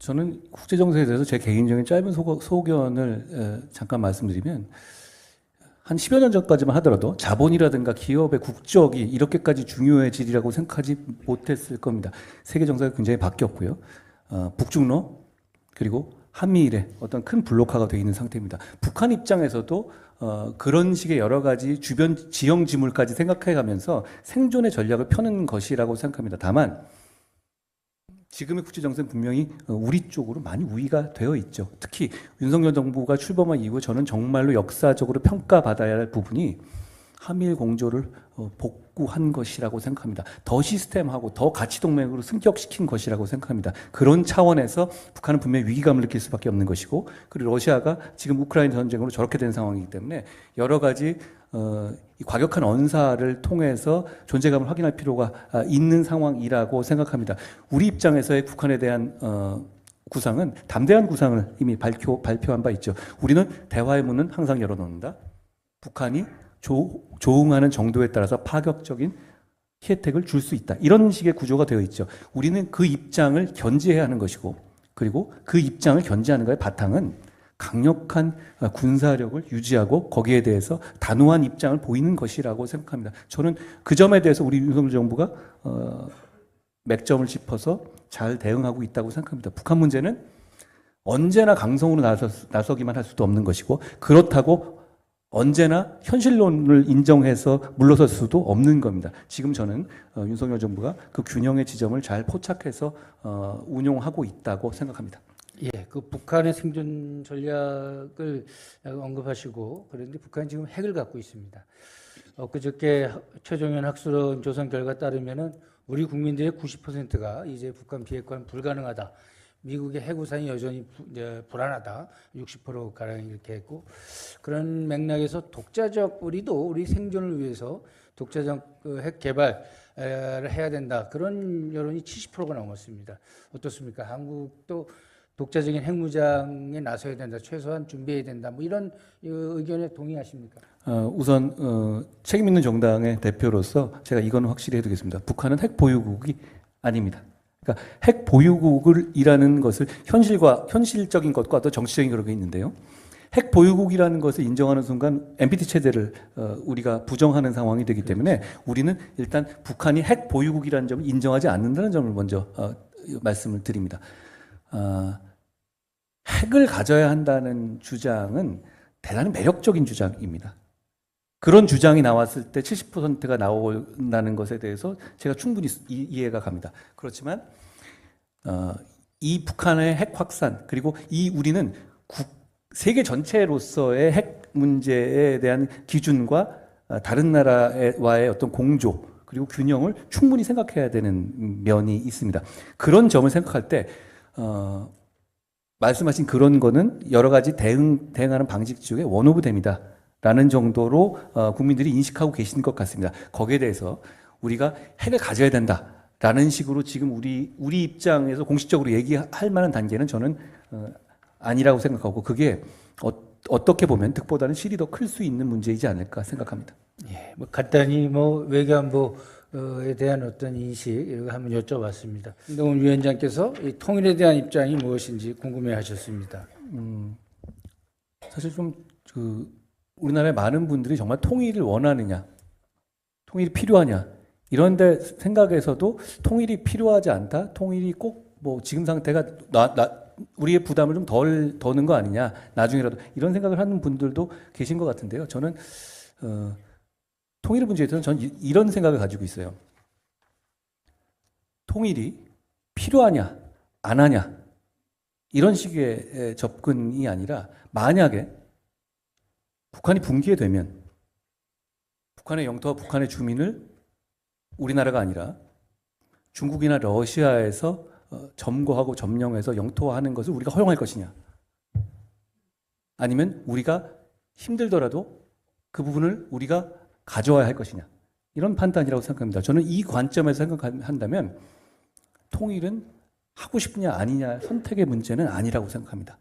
저는 국제정세에 대해서 제 개인적인 짧은 소견을 잠깐 말씀드리면 한 10여 년 전까지만 하더라도 자본이라든가 기업의 국적이 이렇게까지 중요해지리라고 생각하지 못했을 겁니다. 세계 정세가 굉장히 바뀌었고요. 북중러 그리고 한미일의 어떤 큰 블록화가 되어 있는 상태입니다. 북한 입장에서도 그런 식의 여러 가지 주변 지형 지물까지 생각해 가면서 생존의 전략을 펴는 것이라고 생각합니다. 다만 지금의 국제 정세는 분명히 우리 쪽으로 많이 우위가 되어 있죠. 특히 윤석열 정부가 출범한 이후 저는 정말로 역사적으로 평가받아야 할 부분이 한미일 공조를 복구한 것이라고 생각합니다. 더 시스템하고 더 가치 동맹으로 승격시킨 것이라고 생각합니다. 그런 차원에서 북한은 분명히 위기감을 느낄 수밖에 없는 것이고, 그리고 러시아가 지금 우크라이나 전쟁으로 저렇게 된 상황이기 때문에 여러 가지 이 과격한 언사를 통해서 존재감을 확인할 필요가 있는 상황이라고 생각합니다. 우리 입장에서의 북한에 대한 구상은 담대한 구상을 이미 발표한 바 있죠. 우리는 대화의 문은 항상 열어놓는다. 북한이 조응하는 정도에 따라서 파격적인 혜택을 줄 수 있다. 이런 식의 구조가 되어 있죠. 우리는 그 입장을 견지해야 하는 것이고, 그리고 그 입장을 견지하는 것의 바탕은 강력한 군사력을 유지하고 거기에 대해서 단호한 입장을 보이는 것이라고 생각합니다. 저는 그 점에 대해서 우리 윤석열 정부가 맥점을 짚어서 잘 대응하고 있다고 생각합니다. 북한 문제는 언제나 강성으로 나서기만 할 수도 없는 것이고, 그렇다고 언제나 현실론을 인정해서 물러설 수도 없는 겁니다. 지금 저는 윤석열 정부가 그 균형의 지점을 잘 포착해서 운용하고 있다고 생각합니다. 예, 그 북한의 생존 전략을 언급하시고, 그런데 북한이 지금 핵을 갖고 있습니다. 그저께 최종현 학술원 조사 결과 따르면은 우리 국민들의 90%가 이제 북한 비핵화는 불가능하다. 미국의 핵우산이 여전히 불안하다. 60% 가량 이렇게 했고, 그런 맥락에서 독자적 우리 생존을 위해서 독자적 핵 개발을 해야 된다. 그런 여론이 70%가 넘었습니다. 어떻습니까? 한국도 독자적인 핵무장에 나서야 된다. 최소한 준비해야 된다. 뭐 이런 의견에 동의하십니까? 우선 책임 있는 정당의 대표로서 제가 이건 확실히 해두겠습니다. 북한은 핵 보유국이 아닙니다. 그러니까 핵 보유국이라는 것을 현실적인 것과 또 정치적인 그런 게 있는데요. 핵 보유국이라는 것을 인정하는 순간 NPT 체제를 우리가 부정하는 상황이 되기 때문에 우리는 일단 북한이 핵 보유국이라는 점을 인정하지 않는다는 점을 먼저 말씀을 드립니다. 핵을 가져야 한다는 주장은 대단히 매력적인 주장입니다. 그런 주장이 나왔을 때 70%가 나온다는 것에 대해서 제가 충분히 이해가 갑니다. 그렇지만 이 북한의 핵 확산, 그리고 우리는 세계 전체로서의 핵 문제에 대한 기준과 다른 나라와의 어떤 공조 그리고 균형을 충분히 생각해야 되는 면이 있습니다. 그런 점을 생각할 때 말씀하신 그런 거는 여러 가지 대응하는 방식 중에 원 오브 댐이다 라는 정도로 국민들이 인식하고 계신 것 같습니다. 거기에 대해서 우리가 핵을 가져야 된다 라는 식으로 지금 우리 입장에서 공식적으로 얘기할 만한 단계는 저는 아니라고 생각하고, 그게 어떻게 보면 득보다는 실이 더 클 수 있는 문제이지 않을까 생각합니다. 예, 뭐 간단히 외교안보에 대한 어떤 인식 이런 거 한번 여쭤봤습니다. 김동훈 위원장께서 이 통일에 대한 입장이 무엇인지 궁금해하셨습니다. 사실 좀 우리나라의 많은 분들이 정말 통일을 원하느냐, 통일이 필요하냐 이런데 생각에서도 통일이 필요하지 않다, 통일이 꼭 뭐 지금 상태가 우리의 부담을 좀 덜 더는 거 아니냐, 나중에라도 이런 생각을 하는 분들도 계신 것 같은데요. 저는 통일 문제에 대해서는 저는 이런 생각을 가지고 있어요. 통일이 필요하냐 안 하냐 이런 식의 접근이 아니라, 만약에 북한이 붕괴되면 북한의 영토와 북한의 주민을 우리나라가 아니라 중국이나 러시아에서 점거하고 점령해서 영토화하는 것을 우리가 허용할 것이냐, 아니면 우리가 힘들더라도 그 부분을 우리가 가져와야 할 것이냐, 이런 판단이라고 생각합니다. 저는 이 관점에서 생각한다면 통일은 하고 싶냐 아니냐 선택의 문제는 아니라고 생각합니다.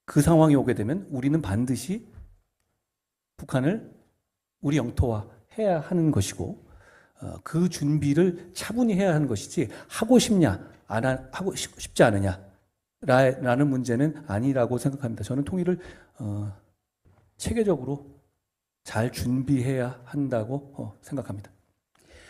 그 상황이 오게 되면 우리는 반드시 북한을 우리 영토화해야 하는 것이고, 그 준비를 차분히 해야 하는 것이지, 하고 싶냐 하고 싶지 않으냐라는 문제는 아니라고 생각합니다. 저는 통일을 체계적으로 잘 준비해야 한다고 생각합니다.